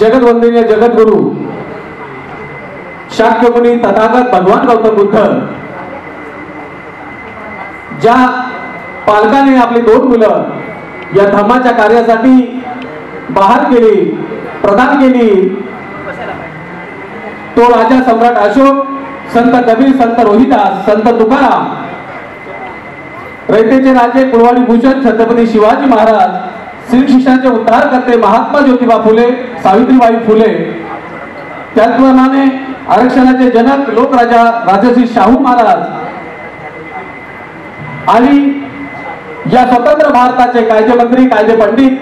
जगतवंदनीय जगद्गुरु शाक्यमुनी तथागत भगवान गौतम बुद्ध ज्या पालकाने आपली 2 मुलं या धर्माच्या कार्यासाठी बाहेर केली, प्रदान केली, तो राजा सम्राट अशोक, संत कबीर, संत रोहिदास, संत तुकाराम, रयतेचे राजे कुळवाडी भूषण छत्रपती शिवाजी महाराज, श्री शिष्याचे उद्धार करते महात्मा ज्योतिबा फुले, सावित्रीबाई फुले, त्याचप्रमाणे आरक्षणाचे जनक लोकराजा राजश्री शाहू महाराज आणि या स्वतंत्र भारताचे कायदेमंत्री, कायदे पंडित,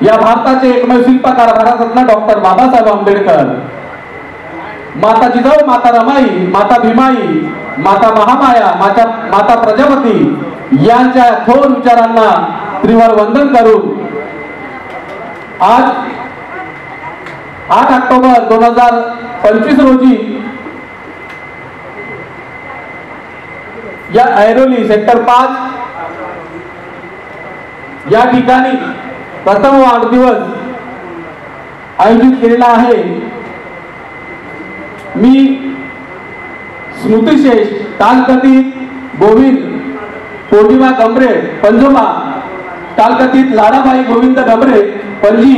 या भारताचे एकमेव शिल्पकार भारतरत्न डॉक्टर बाबासाहेब आंबेडकर, माता जिजाऊ, माता रमाई, माता भीमाई, माता महामाया, माता प्रजापती यांच्या थोर विचारांना त्रिवार वंदन करून आज 8 ऑक्टोबर 2025 रोजी या ऐरोली सेक्टर 5 या ठिकाणी प्रथम वाढदिवस आयोजित केलेला आहे। मी स्मृतिशेष कालकथित गोविंद पौर्णिमा गमरे पंजोबा, कालकथित लाडाबाई गोविंद गमरे पणजी,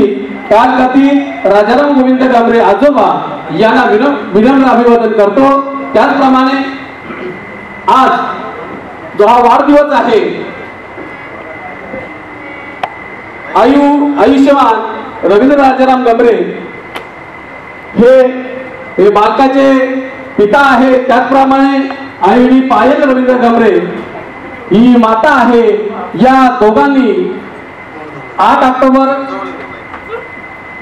कालकथित राजाराम गोविंद गमरे आजोबा यांना विनम्र अभिवादन करतो। त्याचप्रमाणे आज जो हा वाढदिवस आहे, आयुष्यमान रवींद्र राजाराम गमरे हे बालकाचे पिता आहे, त्याचप्रमाणे आईनी पायल रवींद्र गमरे ही माता आहे। या दोघांनी 8 ऑक्टोबर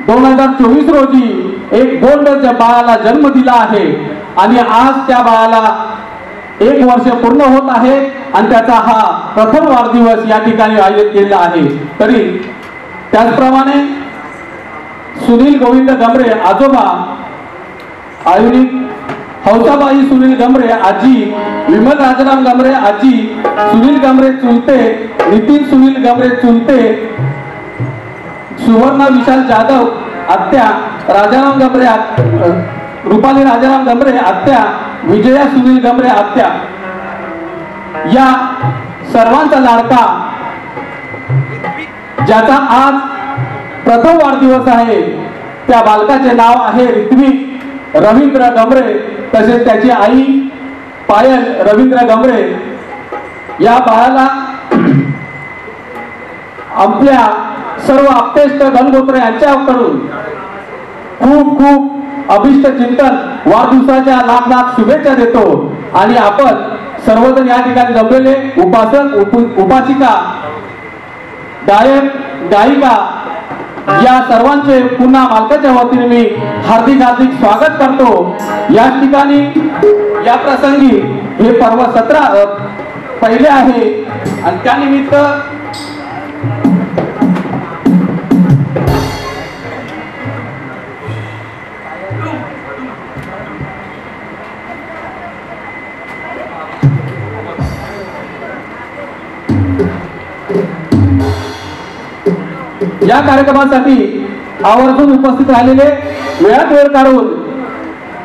2024 रोजी एक गोंडच्या बाळाला जन्म दिला आहे आणि आज त्या बाळाला 1 वर्ष पूर्ण होत आहे आणि त्याचा हा प्रथम वाढदिवस या ठिकाणी आयोजित केला आहे। तरी त्याचप्रमाणे सुनील गोविंद गमरे आजोबा, आयुनी हौसाबाई सुनील गमरे आजी, विमल राजाराम गमरे आजी, सुनील गमरे चुलते, नितीन सुनील गमरे चुलते, सुवर्णा विशाल जाधव आत्या, राजाराम गमरे रुपाली राजाराम गमरे आत्या, विजया सुनील गमरे आत्या, या सर्वांचा लाडका ज्याचा आज प्रथम वाढदिवस आहे त्या बालकाचे नाव आहे ऋत्विक रवींद्र गमरे, तसेच त्याची आई पायल रवींद्र गमरे। या बाळाला आपल्या सर्व आप्तेष्ट गणगोत्र यांच्याकडून खूप खूप अभिष्ट चिंतन, वाढदिवसाच्या लाख लाख शुभेच्छा देतो आणि आपण सर्वजण या ठिकाणी जमलेले उपासक, उपासिका, गायक, गायिका या सर्वांचे पुन्हा मालकाच्या वतीने मी हार्दिक हार्दिक स्वागत करतो। या ठिकाणी या प्रसंगी हे पर्व 17 पहिले आहे आणि त्यानिमित्त या कार्यक्रमासाठी आवर्जून उपस्थित राहिलेले, वेळात वेळ काढून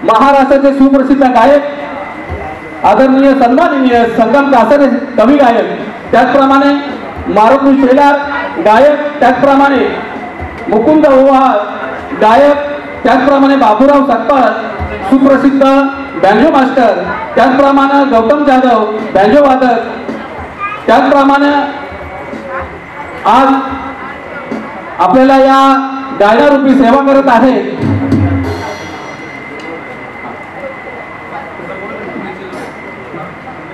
महाराष्ट्राचे सुप्रसिद्ध गायक, आदरणीय सन्माननीय संगम कासरे कवी गायक, त्याचप्रमाणे मारुती शेलार गायक, त्याचप्रमाणे मुकुंद ओवाळ गायक, त्याचप्रमाणे बाबूराव सकपाळ सुप्रसिद्ध बँजो मास्टर, त्याचप्रमाणे गौतम जाधव बँजो वादक, त्याचप्रमाणे आज आपल्याला या गायनारूपी सेवा करत आहे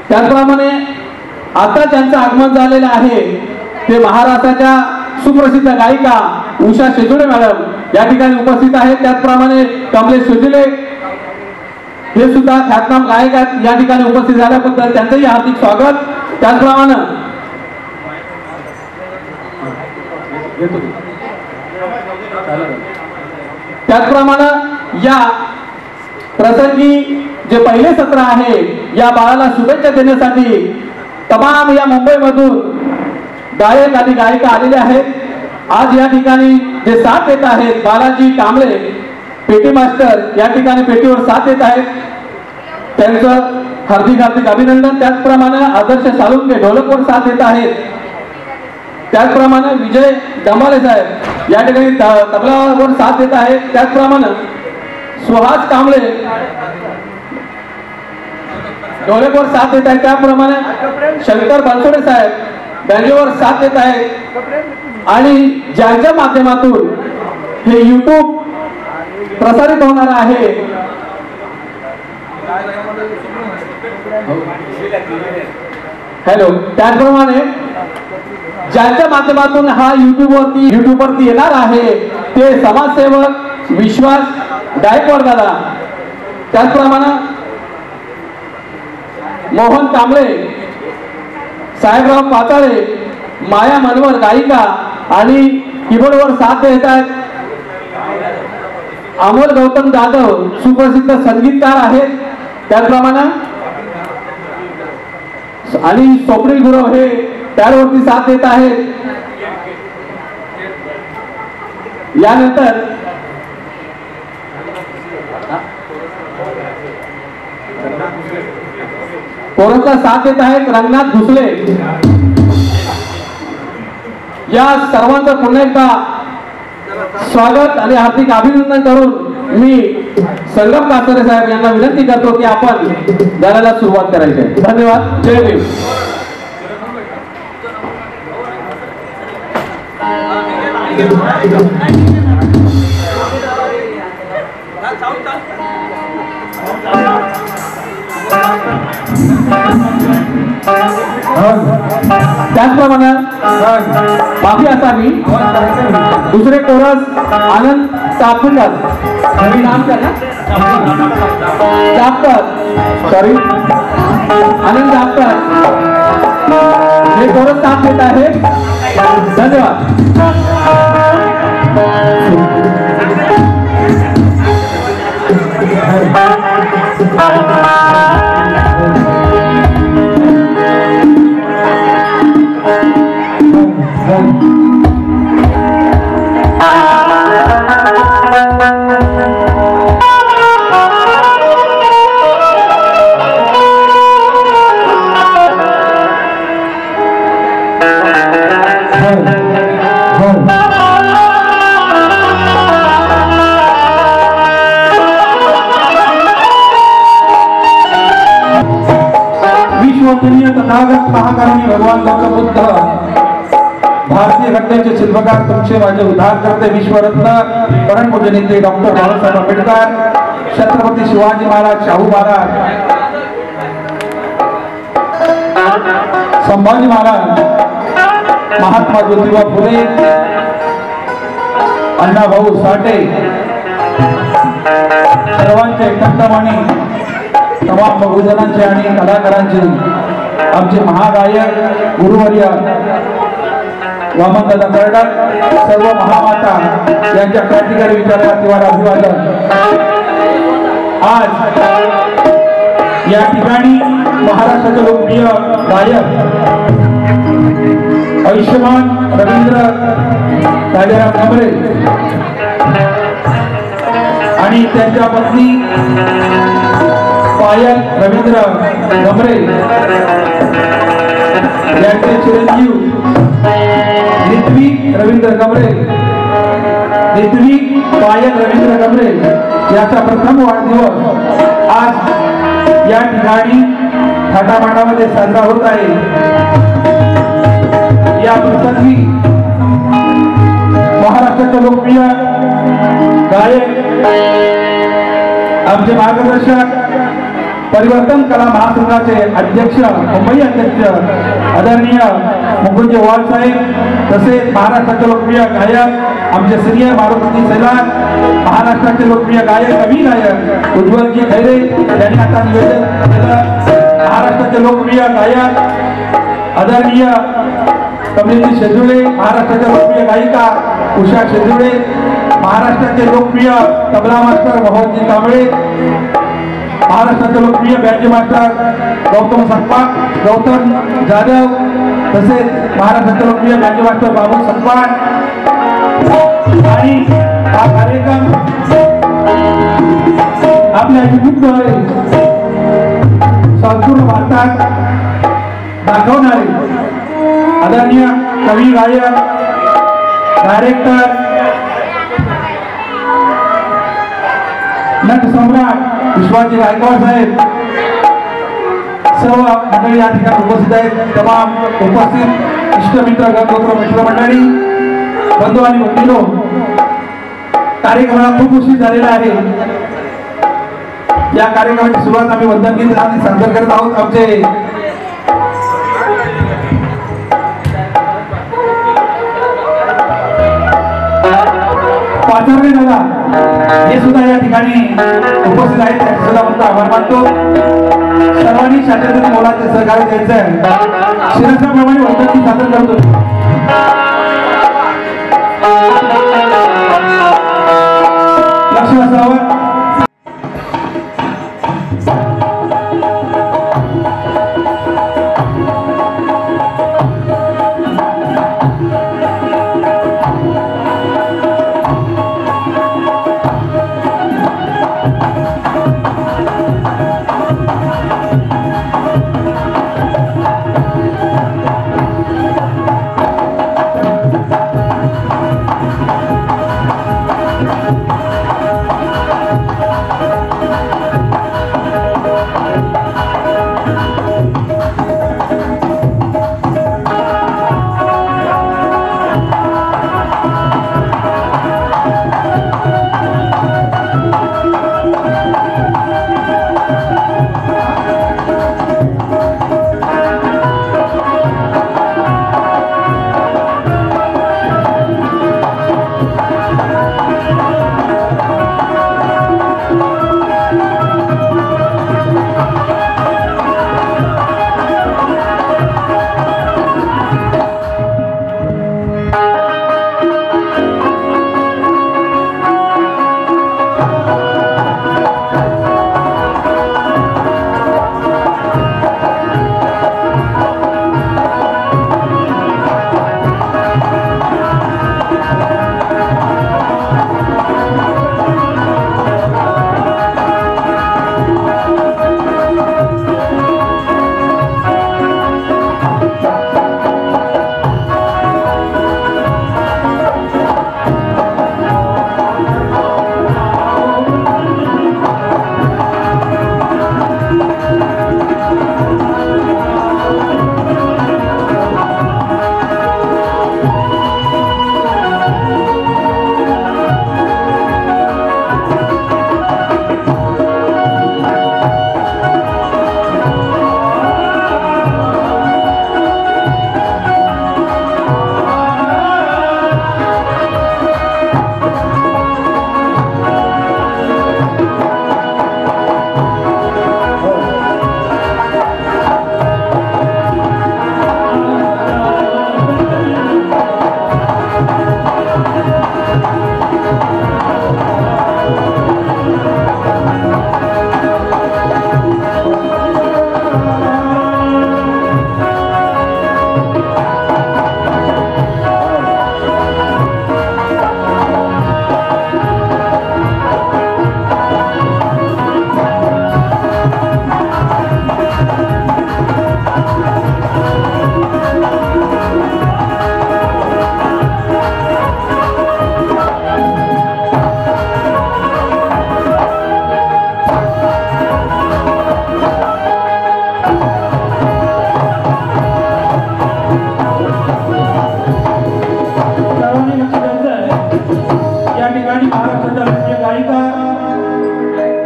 त्याचप्रमाणे आता ज्यांचं आगमन झालेलं आहे ते महाराष्ट्राच्या सुप्रसिद्ध गायिका उषा शेजुळे मॅडम या ठिकाणी उपस्थित आहेत। त्याचप्रमाणे कमलेश सुजिले हे सुद्धा ख्यातनाम गायक आहेत, या ठिकाणी उपस्थित झाल्याबद्दल त्यांचंही हार्दिक स्वागत। त्याचप्रमाणे या प्रसंगी जे पहिले सत्र आहे या बाळाला शुभेच्छा देण्यासाठी तमाम या मुंबईमधून गायक आणि गायिका आलेले आहेत। आज या ठिकाणी जे साथ देत आहेत बालाजी कांबळे पेटी मास्टर या ठिकाणी पेटीवर साथ देत आहेत, त्यांचं हार्दिक हार्दिक अभिनंदन। त्याचप्रमाणे आदर्श साळुंके ढोलकवर साथ देत आहेत, त्याचप्रमाणे विजय डंबाले साहेब या ठिकाणी तबलावर साथ देत आहेत, त्याचप्रमाणे सुहास कांबळे ढोलकवर साथ देत आहेत, त्याप्रमाणे शंकर बनसोडे साहेब बँजोवर साथ देत आहेत। आणि ज्यांच्या माध्यमातून हे YouTube प्रसारित होणार आहे हॅलो, त्याचप्रमाणे ज्यांच्या माध्यमातून हा YouTube वरती येणार आहे ते समाजसेवक विश्वास गायकवाड दादा, त्याचप्रमाणे मोहन कांबळे, साहेबराव पाताळे, माया मनवर गायिका आणि कीबोर्डवर साथ देत आहेत अमोल गौतम जाधव सुप्रसिद्ध संगीतकार आहेत, त्याचप्रमाणे आणि स्वप्नील गुरव हे त्यावरती साथ देत आहेत। यानंतर कोरसला साथ देत आहेत रंगनाथ भुसले। या सर्वांचं पुन्हा एकदा स्वागत आणि हार्दिक अभिनंदन करून मी संगम कासरे साहेब यांना विनंती करतो की आपण गाण्याला सुरुवात करायची आहे। धन्यवाद। जय भीम। त्याचप्रमाणे माफी असावी, दुसरे कोरस आनंद चापकर, नाम क्या चापकर, सॉरी आनंद चापकर हे कोरस साथ देत आहे। धन्यवाद। तथागत महाकरुणी भगवान गौतम बुद्ध भारतीय घटनेचे शिल्पकार तुमचे माझे उद्धार करते विश्वरत्न परमपूज्य नेते डॉक्टर बाबासाहेब आंबेडकर, छत्रपती शिवाजी महाराज, शाहू महाराज, संभाजी महाराज, महात्मा ज्योतिबा फुले, अण्णाभाऊ साठे सर्वांचे एकंदमाने तमाम बहुजनांचे आणि कलाकारांचे आमचे महागायक गुरुवर्य वामनदादा कर्डक, सर्व महामाता यांच्या क्रांतिकारी विचाराला तिवार अभिवादन। आज या ठिकाणी महाराष्ट्राचे लोकप्रिय गायक आयुष्यमान रवींद्र राजाराम गमरे आणि त्यांच्या पत्नी पायल रवींद्र गमरे यांचे चिरंजीव ऋत्विक रवींद्र गमरे, ऋत्विक पायल रवींद्र गमरे याचा प्रथम वाढदिवस आज या ठिकाणी थाटामाटामध्ये साजरा होत आहे। या प्रसंगी महाराष्ट्राचे लोकप्रिय गायक आमचे मार्गदर्शक परिवर्तन कला महासंघाचे अध्यक्ष, मुंबई अध्यक्ष आदरणीय मुकुंद वाळ साहेब, तसेच महाराष्ट्राचे लोकप्रिय गायक आमचे सिनियर मारुती सैलार, महाराष्ट्राचे लोकप्रिय गायक कवी गायक उज्ज्वलजी खैरे यांनी आता निवेदन केलं। महाराष्ट्राचे लोकप्रिय गायक आदरणीय कमलेजी शेजुळे, महाराष्ट्राच्या लोकप्रिय गायिका उषा शेजुळे, महाराष्ट्राचे लोकप्रिय तबला मास्टर मोहनजी कांबळे, महाराष्ट्राचे लोकप्रिय बँड मास्टर गौतम सकपाळ, गौतम जाधव, तसेच महाराष्ट्राचे लोकप्रिय बँड मास्टर बाबू सकपाळ आणि हा कार्यक्रम आपल्या युट्यूबद्वारे संपूर्ण भारतात दाखवणारे आदरणीय कवी, गायक, डायरेक्टर, नट सम्राट विश्वाजी गायकवाड साहेब सर्व मंडळी या ठिकाणी उपस्थित आहेत. तमाम उपस्थित इष्टमित्र, गणगोत्र मित्रमंडळी, बंधू आणि भगिनीनो, कार्यक्रमाला खूप उशीर झालेला आहे. या कार्यक्रमाची सुरुवात आम्ही वंदनगीत सादर करत आहोत. आमचे पाचरणे दादा हे सुद्धा या ठिकाणी उपस्थित आहेत, त्यांचे सुद्धा म्हणतो आभार मानतो. सर्वांनी शास्त्रज्ञ मोलाचे सहकार्य द्यायचं आहे. शिरसाप्रमाणे वंदनगीत सादर करतो. लक्ष असावं.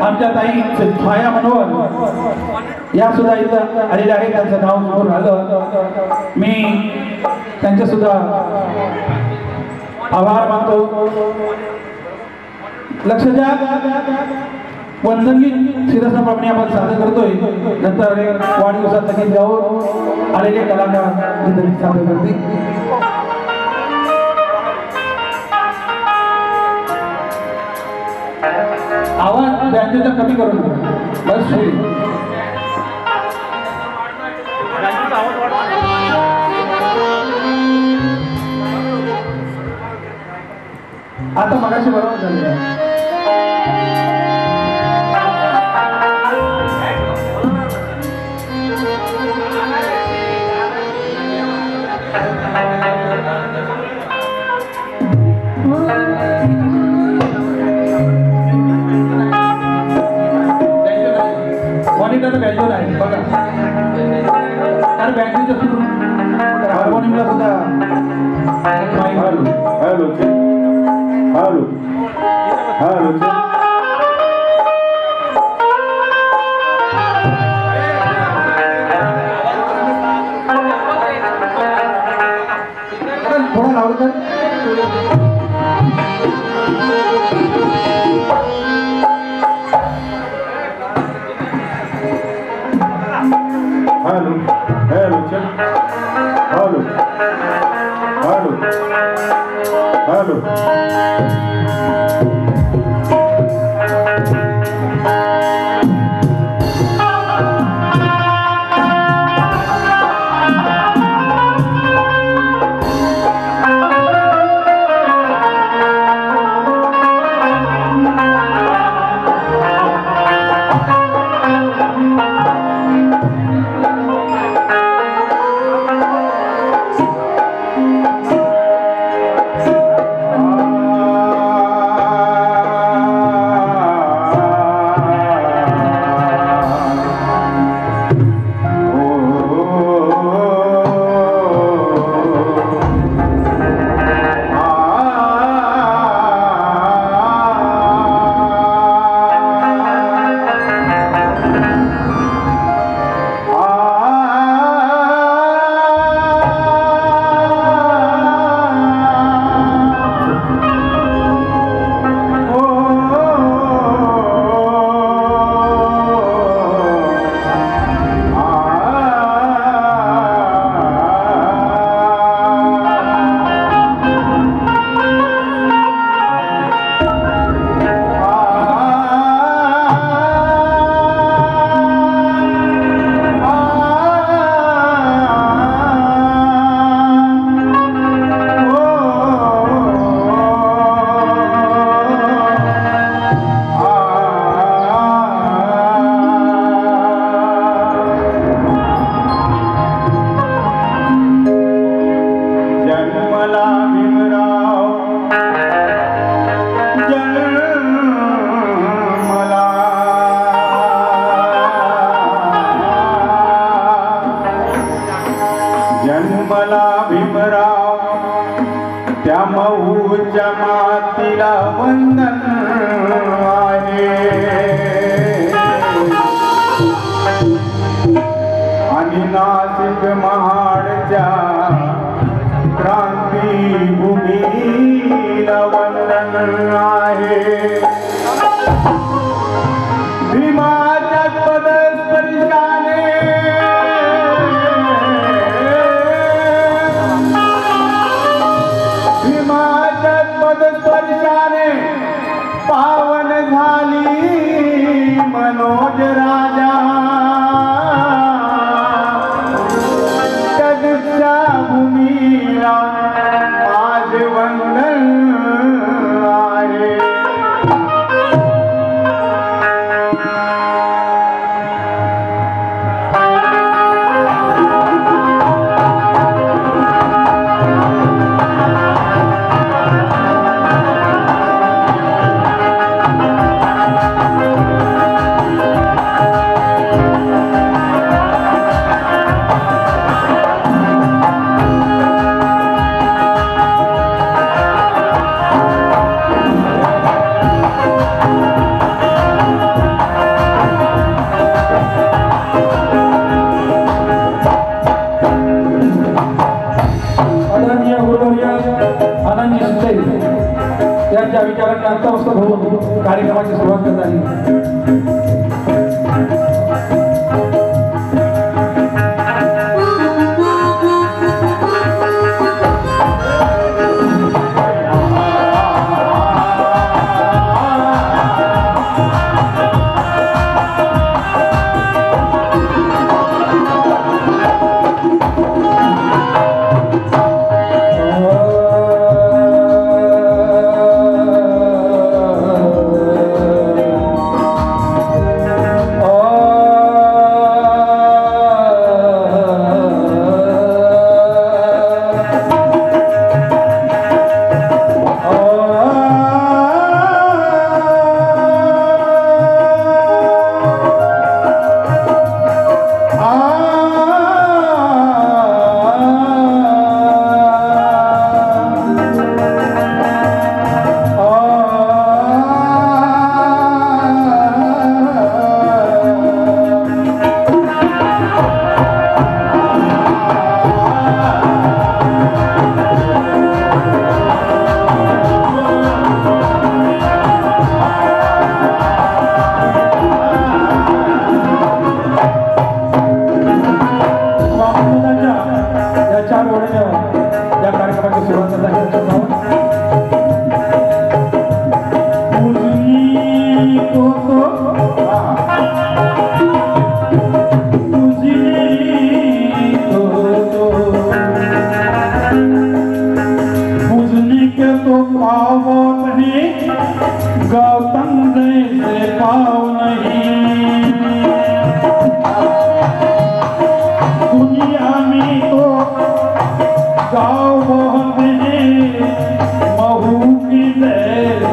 आमच्या ताई छाया मनोहर या सुद्धा इथं आलेल्या आहेत. त्यांचं नाव समोर आलं, मी त्यांचे सुद्धा आभार मानतो. लक्ष द्या, वंदनगीत शिरसाप्रमाणे आपण सादर करतोय. नंतर वाढदिवसाचं गीत गाऊन आलेले कलाकार गीत सादर करतील. आवाज बँकेचा कमी करून बस आता मगाशी बरोबर झालं. मॉनिटर बॅजोर आहे बघा, कारण बॅटरीचं सुरू हार्मोनियमला सुद्धा हॅलो हॅलो हॅलो हॅलो थोडा लावलं तर Hello, hello, check. Hello, hello, hello. जन्मला Bhimrao त्या मऊच्या मातीला वंदन आहे आणि नाशिक महाडच्या क्रांतीभूमीला वंदन आहे. भीमाच्या पदस्पर्शाने पदस्पर्शाने पावन झाली मनोज राजा त्या दीक्षा भूमीला आज वंदन आहे. त्यांच्या विचारांनी अंतवस्थ होऊन कार्यक्रमाची सुरुवात करण्यात आली. गाँव बहुत है गौतम जैसे पाँव नहीं दुनिया में तो गाँव बहुत है महू की जैसा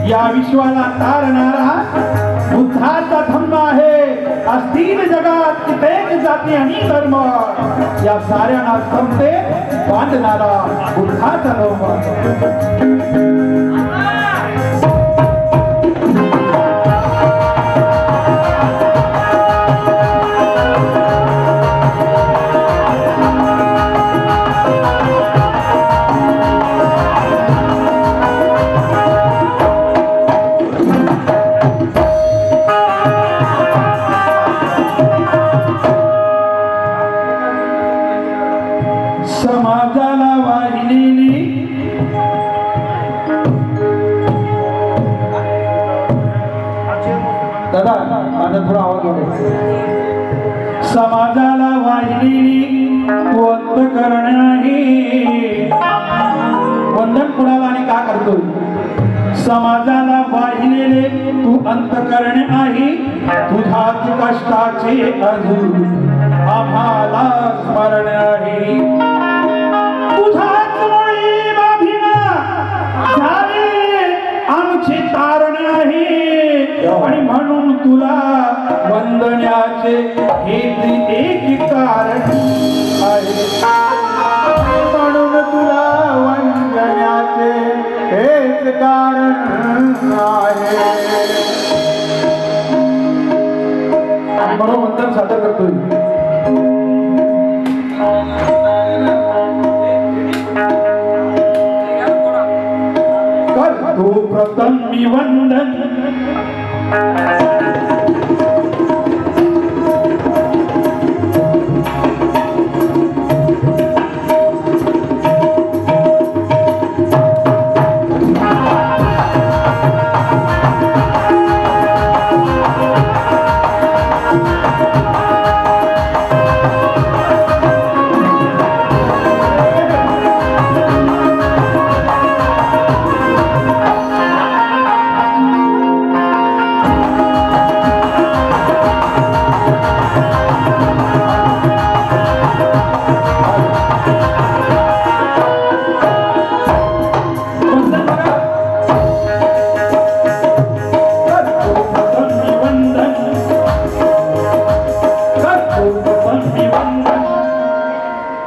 या विश्वाला तारणारा बुद्धाचा धम्म आहे. अस्थिर जगात कित्येक जाती आणि धर्म या साऱ्यांना समते बांधणारा बुद्धाचा धर्म. समाजाला वाहिलेली दादा माझा थोडा आवाज होतो. समाजाला वाहिलेली वंदन करणे वंदन कुणाला आणि का करतोय. समाजाला वाहिलेले तू अंतकरणे आहे. तुझ्याच कष्टाचे अजून आम्हाला स्मरण आहे. तुझाच मुळी बाभिना झाले आमचे तारण आहे. आणि म्हणून तुला वंदण्याचे हेच एक कारण आहे. म्हणून तुला वंदण्याचे हेच कारण आहे. म्हणून वंदन सादर करतोय. करतो प्रथम मी वंदन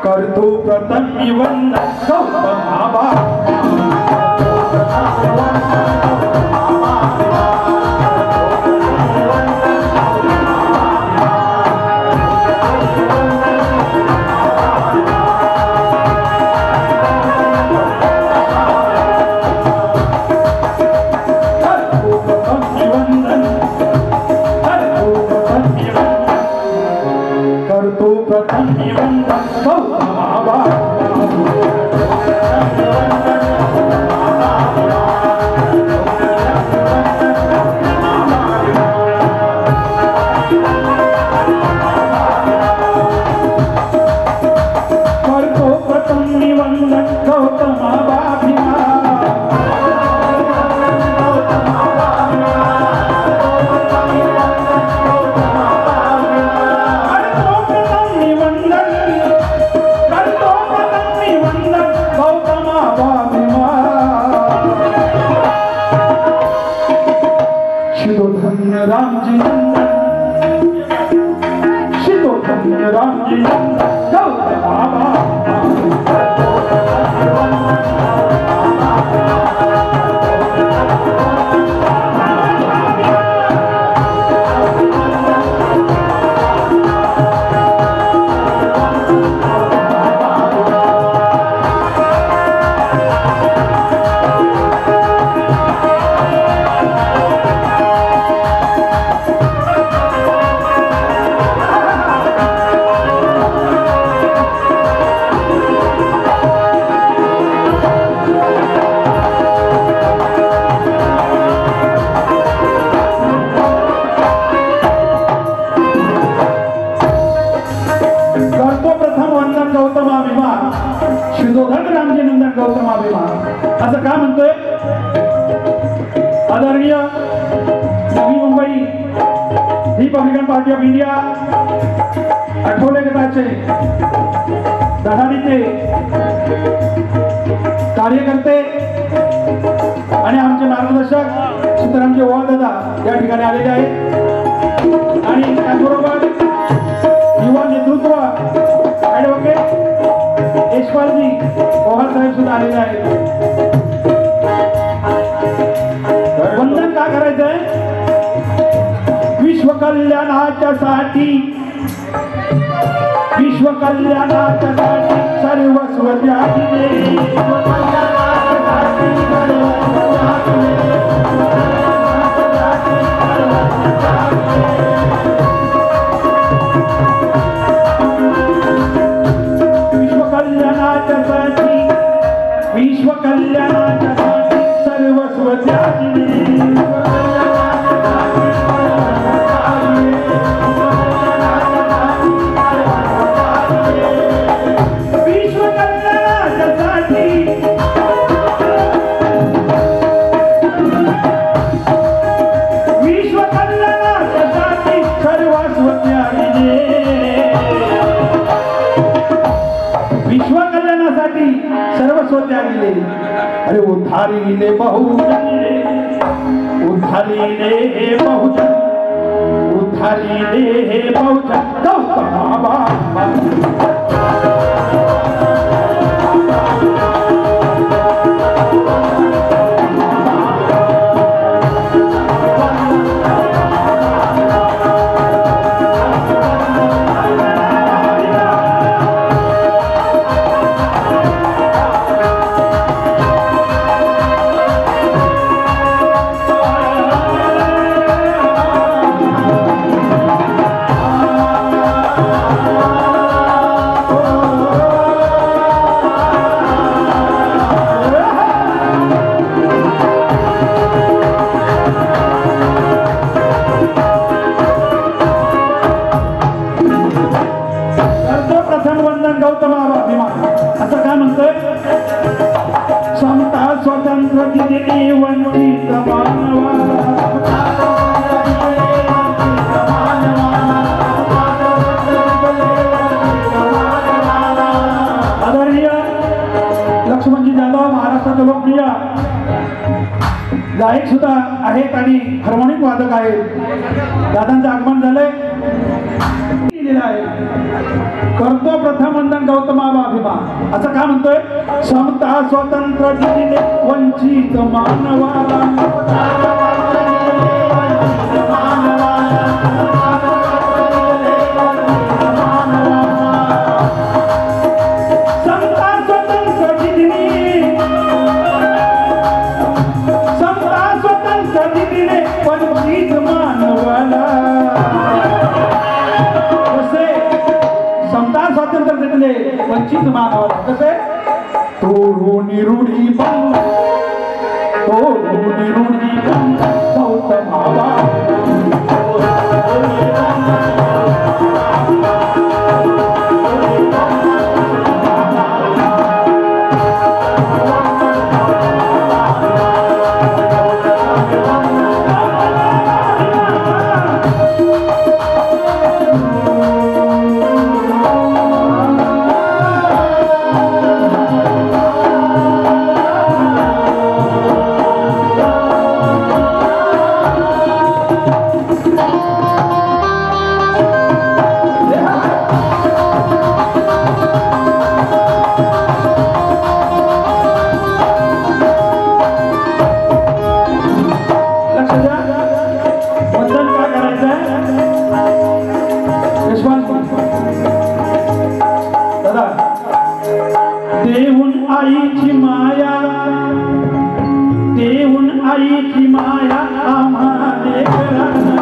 करतो प्रथम मी वंदन गौतम आबा. करतो करतो प्रथम निवंदन गौतमा भीमा रामजी शितो धन्य रामजी गौतमा असं का म्हणतोय आदरणीय Navi Mumbai Republican party of India Athawale गटाचे धडाडीचे कार्यकर्ते आणि आमचे मार्गदर्शक सीतारामजी ओवाळ दादा या ठिकाणी आलेले आहेत आणि त्याचबरोबर युवा नेतृत्व ॲडव्होकेट यशपालजी ओहार साहेब सुद्धा आलेले आहेत. वंदन का करायचंय विश्व कल्याणाच्यासाठी सर्वस्व त्यागले विश्व कल्याणाच्यासाठी सर्वस्व त्यागले सर्वस्व त्यागले. अरे उद्धारिले बहुजन गौतमा बाबा असं काय म्हणतोय समता स्वतंत्र दिलेली वंचित आदरणीय लक्ष्मणजी जाधव महाराष्ट्राचे लोकप्रिय गायक सुद्धा आहेत आणि हार्मोनिक वादक आहेत. दादांचं आगमन झालंय. करतो प्रथम वंदन गौतमा भीमा असं का म्हणतोय समता स्वतंत्र दिले वंचित मानवाला वंचित मानवाला कसे तोडून रूढी बंद गौतमा बाबा यशवंत दादा देऊन आईची माया देऊन आईची माया आम्हा लेकरांना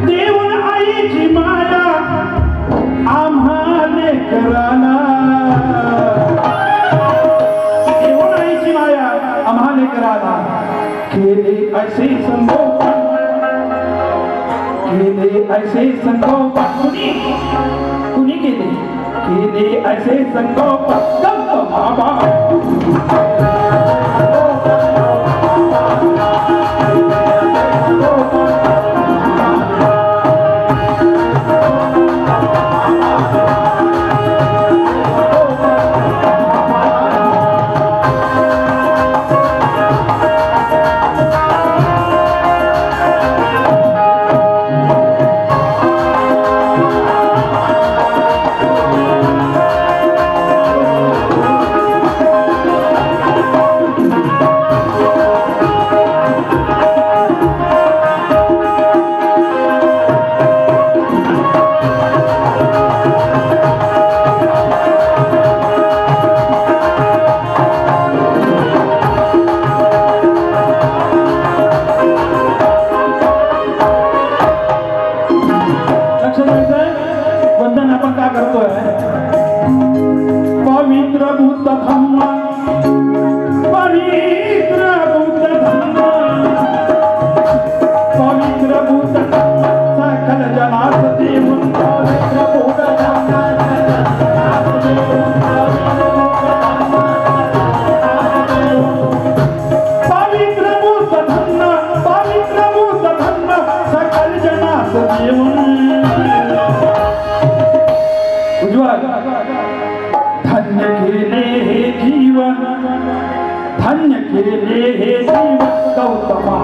देऊन आईची माया आम्हा लेकरांना देऊन आईची माया आम्हा लेकरांना केले ऐसे संगोपन केले ऐसे संगोपन कुणी केले ऐसे संगोपन बाबा धन्य केले हे जीवन गौतमा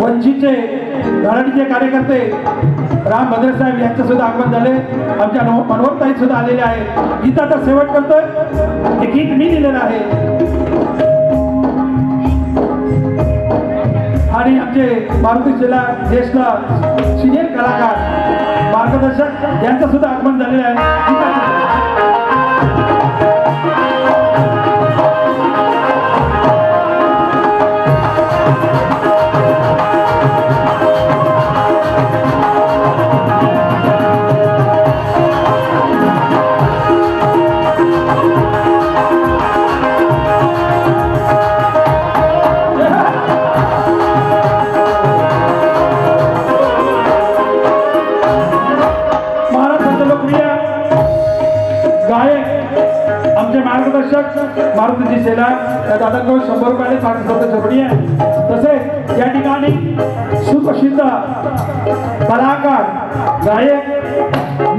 वंचितचे धरणीचे कार्यकर्ते राम भद्रे साहेब यांचं सुद्धा आगमन झाले आमच्या मनोहरताई सुद्धा आलेले आहे गीताचा शेवट करतोय हे गीत मी लिहिलेलं आहे आणि आमचे मारुती जिल्हा ज्येष्ठ सिनियर कलाकार मार्गदर्शक यांचं सुद्धा आगमन झालेलं आहे मारुतीजी सेला त्या दादांकडून 100 रुपयाने पाठवतो झोपडी आहे तसेच या ठिकाणी सुप्रसिद्ध कलाकार गायक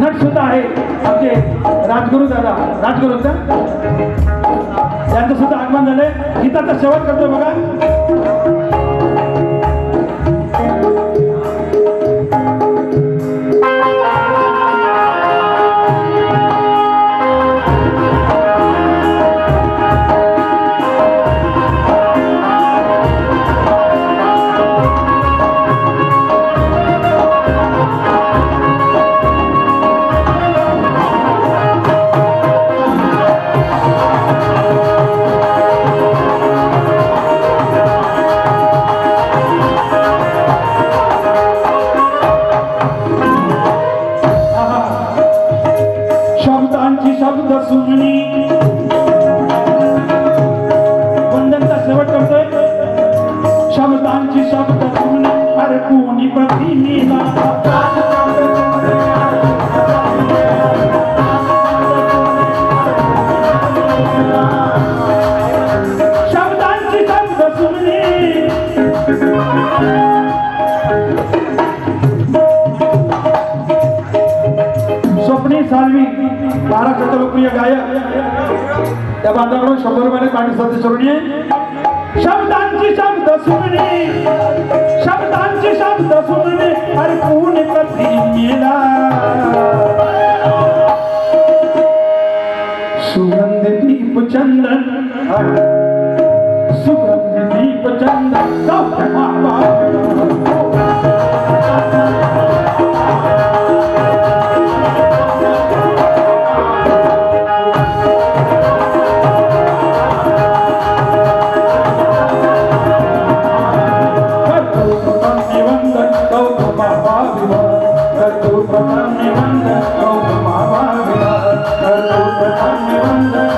नट सुद्धा आहे आमचे राजगुरू दादा राजगुरू यांचं सुद्धा आगमन झाले गीताचा शेवट करतोय बघा शब्द सुमनी वंदनचा शेवट करतोय शब्दांची शब्द सुमनी अरे कोणी प्रतिमेला शब्दांची शब्द सुमनी स्वप्नी साळवी महाराष्ट्राचा लोकप्रिय गायक त्या बांधवाकडून 100 रुपयाने पाठीसाठी चरणी शब्दांची शब्द सुमनी शब्दांची शब्द सुमनी अरे कोणी प्रतिमेला सुगंध दीप चंदन सुगंध दीप चंदन Thank you.